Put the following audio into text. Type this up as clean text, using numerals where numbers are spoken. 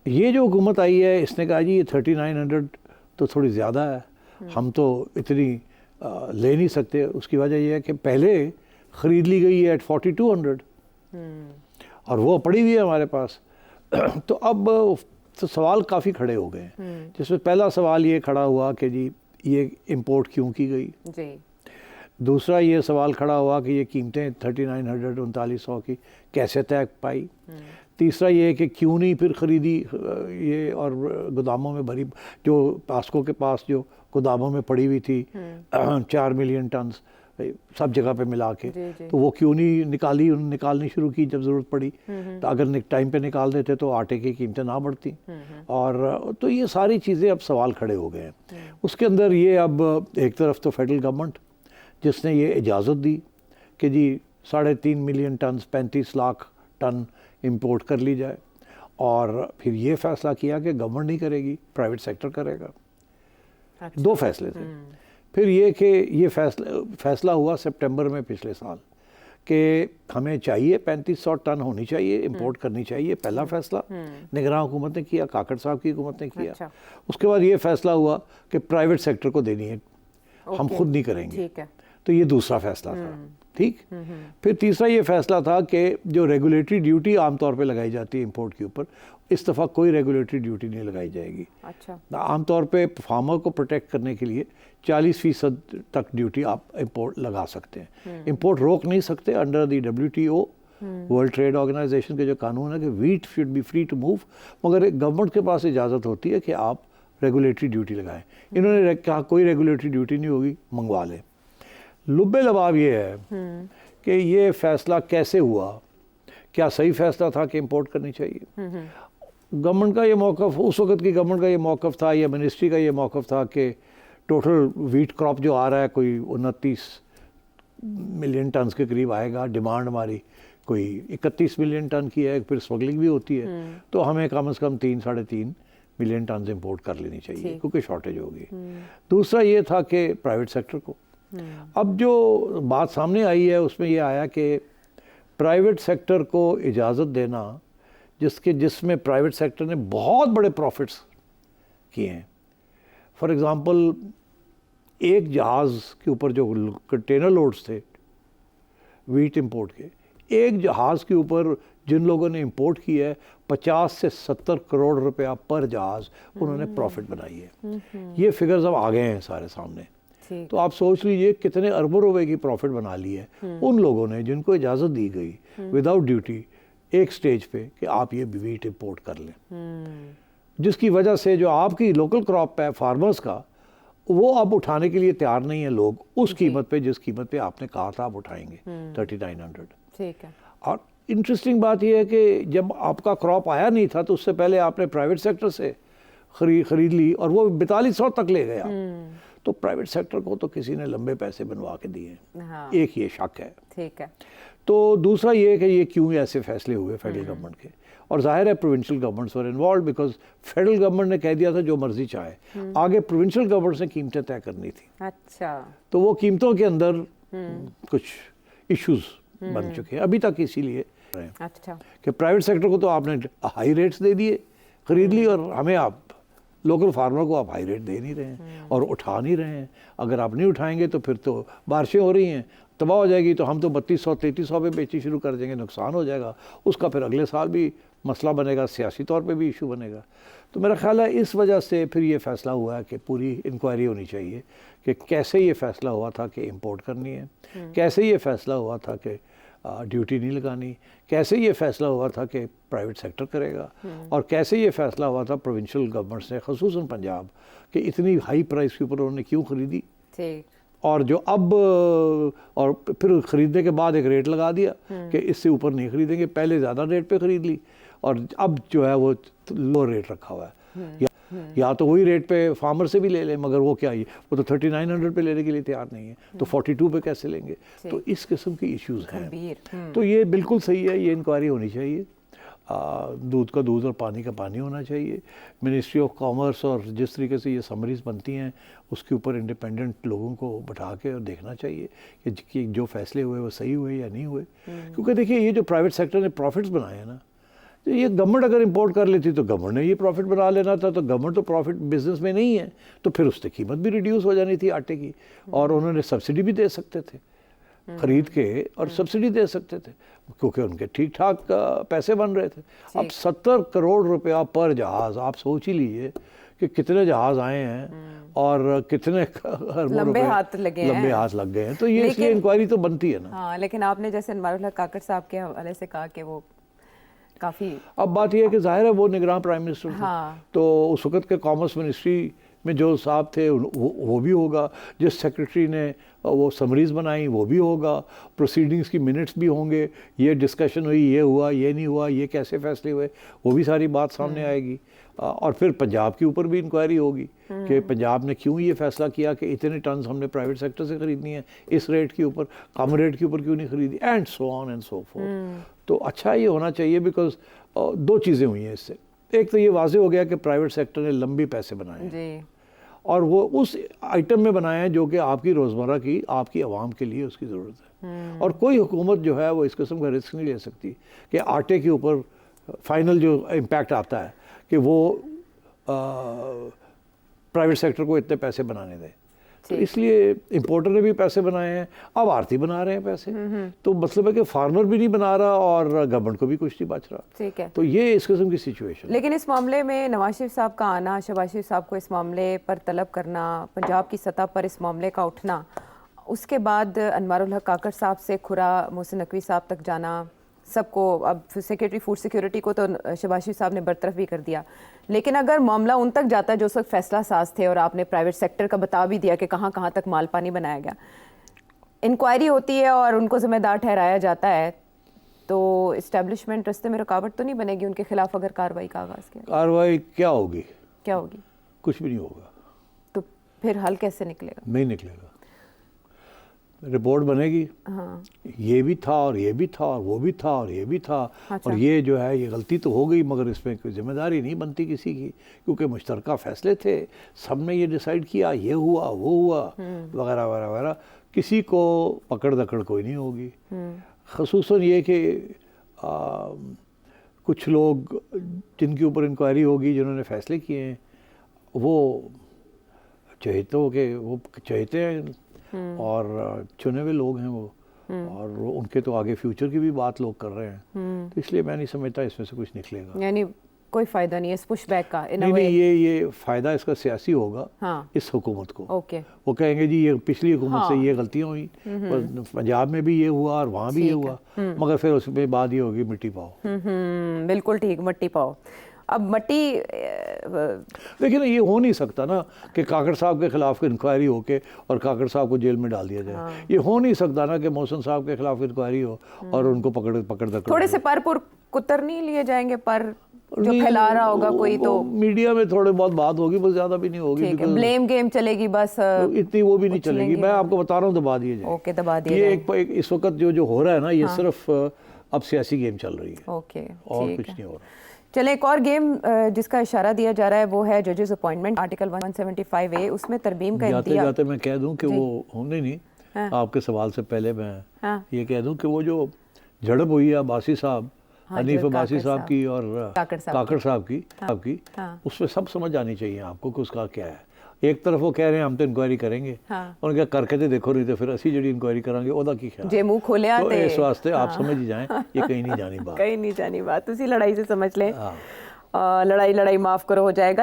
یہ جو حکومت آئی ہے اس نے کہا جی یہ 3900 تو تھوڑی زیادہ ہے, ہم تو اتنی لے نہیں سکتے. اس کی وجہ یہ ہے کہ پہلے خرید لی گئی ہے ایٹ 4200 اور وہ پڑی ہوئی ہے ہمارے پاس. تو اب تو سوال کافی کھڑے ہو گئے ہیں, جس میں پہلا سوال یہ کھڑا ہوا کہ جی یہ امپورٹ کیوں کی گئی جی. دوسرا یہ سوال کھڑا ہوا کہ یہ قیمتیں 3900 3900 کی کیسے طے پائی. تیسرا یہ کہ کیوں نہیں پھر خریدی یہ اور گوداموں میں بھری, جو پاسکو کے پاس جو گوداموں میں پڑی ہوئی تھی 4 ملین ٹنز سب جگہ پہ ملا کے, تو وہ کیوں نہیں نکالی, انہوں نے نکالنی شروع کی جب ضرورت پڑی. تو اگر ٹائم پہ نکال دیتے تو آٹے کی قیمتیں نہ بڑھتی. اور تو یہ ساری چیزیں اب سوال کھڑے ہو گئے ہیں. اس کے اندر یہ اب ایک طرف تو فیڈرل گورنمنٹ جس نے یہ اجازت دی کہ جی 3.5 ملین ٹنز 35 لاکھ ٹن امپورٹ کر لی جائے, اور پھر یہ فیصلہ کیا کہ گورنمنٹ نہیں کرے گی, پرائیویٹ سیکٹر کرے گا. دو فیصلے تھے. پھر یہ کہ یہ فیصلہ ہوا سپٹمبر میں پچھلے سال کہ ہمیں چاہیے 3500 ٹن ہونی چاہیے, امپورٹ کرنی چاہیے. پہلا فیصلہ نگراں حکومت نے کیا, کاکڑ صاحب کی حکومت نے کیا. اس کے بعد یہ فیصلہ ہوا کہ پرائیویٹ سیکٹر کو دینی ہے, ہم خود نہیں کریں گے. تو یہ دوسرا فیصلہ تھا. ٹھیک. پھر تیسرا یہ فیصلہ تھا کہ جو ریگولیٹری ڈیوٹی عام طور پہ لگائی جاتی ہے امپورٹ کے اوپر, اس دفعہ کوئی ریگولیٹری ڈیوٹی نہیں لگائی جائے گی. عام طور پہ فارمر کو پروٹیکٹ کرنے کے لیے 40% تک ڈیوٹی آپ امپورٹ لگا سکتے ہیں. امپورٹ روک نہیں سکتے under the WTO world trade organization کے جو قانون ہے کہ wheat should be free to move, مگر گورنمنٹ کے پاس اجازت ہوتی ہے کہ آپ ریگولیٹری ڈیوٹی لگائیں. انہوں نے کہا کوئی ریگولیٹری ڈیوٹی نہیں ہوگی, منگوا لیں. لب لباب یہ ہے کہ یہ فیصلہ کیسے ہوا, کیا صحیح فیصلہ تھا کہ امپورٹ کرنی چاہیے. گورنمنٹ کا یہ موقف, اس وقت کی گورنمنٹ کا یہ موقف تھا یا منسٹری کا یہ موقف تھا کہ ٹوٹل ویٹ کراپ جو آ رہا ہے کوئی 29 ملین ٹنز کے قریب آئے گا, ڈیمانڈ ہماری کوئی 31 ملین ٹن کی ہے, پھر اسمگلنگ بھی ہوتی ہے, تو ہمیں کم از کم 3-3.5 ملین ٹنز امپورٹ کر لینی چاہیے کیونکہ شارٹیج ہوگی. دوسرا یہ تھا کہ پرائیویٹ سیکٹر کو. اب جو بات سامنے آئی ہے اس میں یہ آیا کہ پرائیویٹ سیکٹر کو اجازت دینا جس میں پرائیویٹ سیکٹر نے بہت بڑے پروفٹس کیے ہیں. فار ایگزامپل ایک جہاز کے اوپر جو کنٹینر لوڈز تھے ویٹ امپورٹ کے, ایک جہاز کے اوپر جن لوگوں نے امپورٹ کیا ہے 50 سے 70 کروڑ روپیہ پر جہاز انہوں نے پروفٹ بنائی ہے. یہ فگرز اب آ گئے ہیں سارے سامنے. تو آپ سوچ لیجئے کتنے اربوں روپے کی پروفٹ بنا لی ہے ان لوگوں نے جن کو اجازت دی گئی وداؤٹ ڈیوٹی ایک سٹیج پہ کہ آپ یہ ویٹ امپورٹ کر لیں, جس کی وجہ سے جو آپ کی لوکل کراپ ہے فارمرز کا, وہ اب اٹھانے کے لیے تیار نہیں ہیں لوگ اس قیمت پہ جس قیمت پہ آپ نے کہا تھا آپ اٹھائیں گے 3900. ٹھیک ہے. اور انٹرسٹنگ بات یہ ہے کہ جب آپ کا کراپ آیا نہیں تھا تو اس سے پہلے آپ نے پرائیویٹ سیکٹر سے خرید لی اور وہ 4200 تک لے گیا. تو پرائیویٹ سیکٹر کو تو کسی نے لمبے پیسے بنوا کے دیے ہیں. ایک یہ شک ہے. ٹھیک ہے. تو دوسرا یہ کہ یہ کیوں ایسے فیصلے ہوئے فیڈرل گورنمنٹ کے, اور ظاہر ہے provincial governments were involved because federal government نے کہہ دیا تھا جو مرضی چاہے, آگے پروونشل گورنمنٹ نے قیمتیں طے کرنی تھی. اچھا. تو وہ قیمتوں کے اندر کچھ ایشوز بن چکے ہیں ابھی تک, اسی لیے کہ پرائیویٹ سیکٹر کو تو آپ نے ہائی ریٹس دے دیے, خرید لی, اور ہمیں آپ لوکل فارمر کو آپ ہائی ریٹ دے نہیں رہے ہیں اور اٹھا نہیں رہے ہیں. اگر آپ نہیں اٹھائیں گے تو پھر تو بارشیں ہو رہی ہیں, تباہ ہو جائے گی, تو ہم تو 3200-3300 پہ بیچی شروع کر دیں گے, نقصان ہو جائے گا. اس کا پھر اگلے سال بھی مسئلہ بنے گا, سیاسی طور پہ بھی ایشو بنے گا. تو میرا خیال ہے اس وجہ سے پھر یہ فیصلہ ہوا ہے کہ پوری انکوائری ہونی چاہیے کہ کیسے یہ فیصلہ ہوا تھا کہ امپورٹ کرنی ہے, کیسے یہ فیصلہ ہوا تھا کہ ڈیوٹی نہیں لگانی, کیسے یہ فیصلہ ہوا تھا کہ پرائیویٹ سیکٹر کرے گا, اور کیسے یہ فیصلہ ہوا تھا پروونشل گورنمنٹس نے خصوصاً پنجاب کہ اتنی ہائی پرائس کے اوپر انہوں نے کیوں خریدی, اور جو اب اور پھر خریدنے کے بعد ایک ریٹ لگا دیا کہ اس سے اوپر نہیں خریدیں گے, پہلے زیادہ ریٹ پہ خرید لی اور اب جو ہے وہ لو ریٹ رکھا ہوا ہے. یا تو وہی ریٹ پہ فارمر سے بھی لے لیں, مگر وہ کیا, وہ تو 3900 پہ لینے کے لیے تیار نہیں ہے, تو 42 پہ کیسے لیں گے. تو اس قسم کی ایشوز ہیں. تو یہ بالکل صحیح ہے, یہ انکوائری ہونی چاہیے. دودھ کا دودھ اور پانی کا پانی ہونا چاہیے. منسٹری آف کامرس اور جس طریقے سے یہ سمریز بنتی ہیں اس کے اوپر انڈیپینڈنٹ لوگوں کو بٹھا کے اور دیکھنا چاہیے کہ جو فیصلے ہوئے وہ صحیح ہوئے یا نہیں ہوئے. کیونکہ دیکھیے یہ جو پرائیویٹ سیکٹر نے پروفٹس بنائے ہیں نا, تو یہ گورنمنٹ اگر امپورٹ کر لیتی تو گورنمنٹ نے یہ پروفٹ بنا لینا تھا, تو گورنمنٹ تو پروفٹ بزنس میں نہیں ہے, تو پھر اس کی قیمت بھی ریڈیوس ہو جانی تھی آٹے کی, اور انہوں نے سبسڈی بھی دے سکتے تھے خرید کے, اور سبسڈی دے سکتے تھے کیونکہ ان کے ٹھیک ٹھاک پیسے بن رہے تھے. اب 70 کروڑ روپیہ پر جہاز, آپ سوچ ہی لیجئے کہ کتنے جہاز آئے ہیں اور کتنے لمبے ہاتھ لگ گئے ہیں, تو یہ اس لیے انکوائری تو بنتی ہے نا. ہاں, لیکن آپ نے جیسے انوار الحق کاکڑ صاحب کے حوالے سے کہا کہ وہ کافی, اب بات یہ ہے کہ ظاہر ہے وہ نگراں پرائم منسٹر تھے, تو اس وقت کے کامرس منسٹری میں جو صاحب تھے وہ بھی ہوگا, جس سیکرٹری نے وہ سمریز بنائیں وہ بھی ہوگا, پروسیڈنگز کی منٹس بھی ہوں گے, یہ ڈسکشن ہوئی, یہ ہوا, یہ نہیں ہوا, یہ کیسے فیصلے ہوئے, وہ بھی ساری بات سامنے آئے گی. اور پھر پنجاب کے اوپر بھی انکوائری ہوگی کہ پنجاب نے کیوں یہ فیصلہ کیا کہ اتنے ٹنز ہم نے پرائیویٹ سیکٹر سے خریدنی ہے, اس ریٹ کے اوپر, کم ریٹ کے اوپر کیوں نہیں خریدی, and so on and so forth. تو اچھا یہ ہونا چاہیے, بیکاز دو چیزیں ہوئی ہیں اس سے. ایک تو یہ واضح ہو گیا کہ پرائیویٹ سیکٹر نے لمبی پیسے بنائے ہیں, اور وہ اس آئٹم میں بنائے ہیں جو کہ آپ کی روزمرہ کی, آپ کی عوام کے لیے اس کی ضرورت ہے. اور کوئی حکومت جو ہے وہ اس قسم کا رسک نہیں لے سکتی کہ آٹے کے اوپر فائنل جو امپیکٹ آتا ہے کہ وہ پرائیویٹ سیکٹر کو اتنے پیسے بنانے دیں. تو اس لیے امپورٹر نے بھی پیسے بنائے ہیں, اب آڑتی بنا رہے ہیں پیسے, تو مطلب ہے کہ فارمر بھی نہیں بنا رہا اور گورنمنٹ کو بھی کچھ نہیں بچ رہا. ٹھیک ہے, تو یہ اس قسم کی سچویشن. لیکن اس معاملے میں نواز شریف صاحب کا آنا, شہباز شریف صاحب کو اس معاملے پر طلب کرنا, پنجاب کی سطح پر اس معاملے کا اٹھنا, اس کے بعد انوار الحق کاکڑ صاحب سے کھرا محسن نقوی صاحب تک جانا, سب کو, اب سیکرٹری فوڈ سیکیورٹی کو تو شہباز شریف صاحب نے برطرف بھی کر دیا, لیکن اگر معاملہ ان تک جاتا ہے جو اس وقت فیصلہ ساز تھے, اور آپ نے پرائیویٹ سیکٹر کا بتا بھی دیا کہ کہاں کہاں تک مال پانی بنایا گیا, انکوائری ہوتی ہے اور ان کو ذمہ دار ٹھہرایا جاتا ہے, تو اسٹیبلشمنٹ رستے میں رکاوٹ تو نہیں بنے گی ان کے خلاف اگر کارروائی کا آغاز کیا؟ کارروائی کیا ہوگی, کچھ بھی نہیں ہوگا. تو پھر حل کیسے نکلے گا؟ نہیں نکلے گا. رپورٹ بنے گی, یہ بھی تھا اور یہ بھی تھا اور وہ بھی تھا اور یہ بھی تھا, اور یہ جو ہے یہ غلطی تو ہو گئی, مگر اس میں کوئی ذمہ داری نہیں بنتی کسی کی, کیونکہ مشترکہ فیصلے تھے, سب نے یہ ڈیسائیڈ کیا, یہ ہوا وہ ہوا وغیرہ وغیرہ وغیرہ, کسی کو پکڑ دکڑ کوئی نہیں ہوگی. خصوصاً یہ کہ کچھ لوگ جن کے اوپر انکوائری ہوگی, جنہوں نے فیصلے کیے ہیں, وہ چہتے ہیں اور چنے ہوئے لوگ ہیں وہ, اور ان کے تو آگے فیوچر کی بھی بات لوگ کر رہے ہیں, تو اس لیے میں نہیں سمجھتا اس میں سے کچھ نکلے گا. یعنی کوئی فائدہ نہیں ہے اس پش بیک کا؟ نہیں, یہ فائدہ اس کا سیاسی ہوگا اس حکومت کو. وہ کہیں گے جی یہ پچھلی حکومت سے یہ غلطیاں ہوئیں, پنجاب میں بھی یہ ہوا اور وہاں بھی یہ ہوا, مگر پھر اس میں بات یہ ہوگی مٹی پاؤ. بالکل ٹھیک, مٹی پاؤ. اب مٹی دیکھیں نا, یہ ہو نہیں سکتا نا کہ کاکڑ صاحب کے خلاف انکوائری ہو کے اور کاکڑ صاحب کو جیل میں ڈال دیا جائے. یہ ہو نہیں سکتا نا کہ محسن صاحب کے خلاف انکوائری ہو اور ان کو پکڑ دکڑ. تھوڑے سے پر کتر نہیں لیے جائیں گے, پر جو پھیلا رہا ہوگا کوئی, تو میڈیا میں تھوڑے بہت بات ہوگی, بس زیادہ بھی نہیں ہوگی. بلیم گیم چلے گی بس, اتنی وہ بھی نہیں چلے گی. میں آپ کو بتا رہا ہوں, دبا دیے جائیں. اوکے, دبا دیے. یہ اس وقت جو ہو رہا ہے نا, یہ صرف اب سیاسی گیم چل رہی ہے, اوکے, اور کچھ نہیں ہو رہا. چلیں, ایک اور گیم جس کا اشارہ دیا جا رہا ہے وہ ہے ججز اپوائنٹمنٹ, آرٹیکل 175A, اس میں ترمیم کا انتہا. جاتے میں کہہ دوں کہ وہ ہونے نہیں, آپ کے سوال سے پہلے میں یہ کہہ دوں کہ وہ جو جھڑپ ہوئی ہے عباسی صاحب, حنیف عباسی صاحب کی اور کاکڑ صاحب کی, اس میں سب سمجھ آنی چاہیے آپ کو کہ اس کا کیا ہے. ایک طرف وہ کہہ رہے ہیں ہم تو انکوائری کریں گے, اور کیا کر کے تے دیکھو, نہیں تو پھر اسی جڑی انکوائری کریں گے اودا کی خیال. جے منہ کھولے آتے, تو اس واسطے آپ سمجھ ہی جائیں یہ کہیں نہیں جانی بات, کہیں نہیں جانی بات. اسی لڑائی سے سمجھ لیں, لڑائی معاف کرو ہو جائے گا.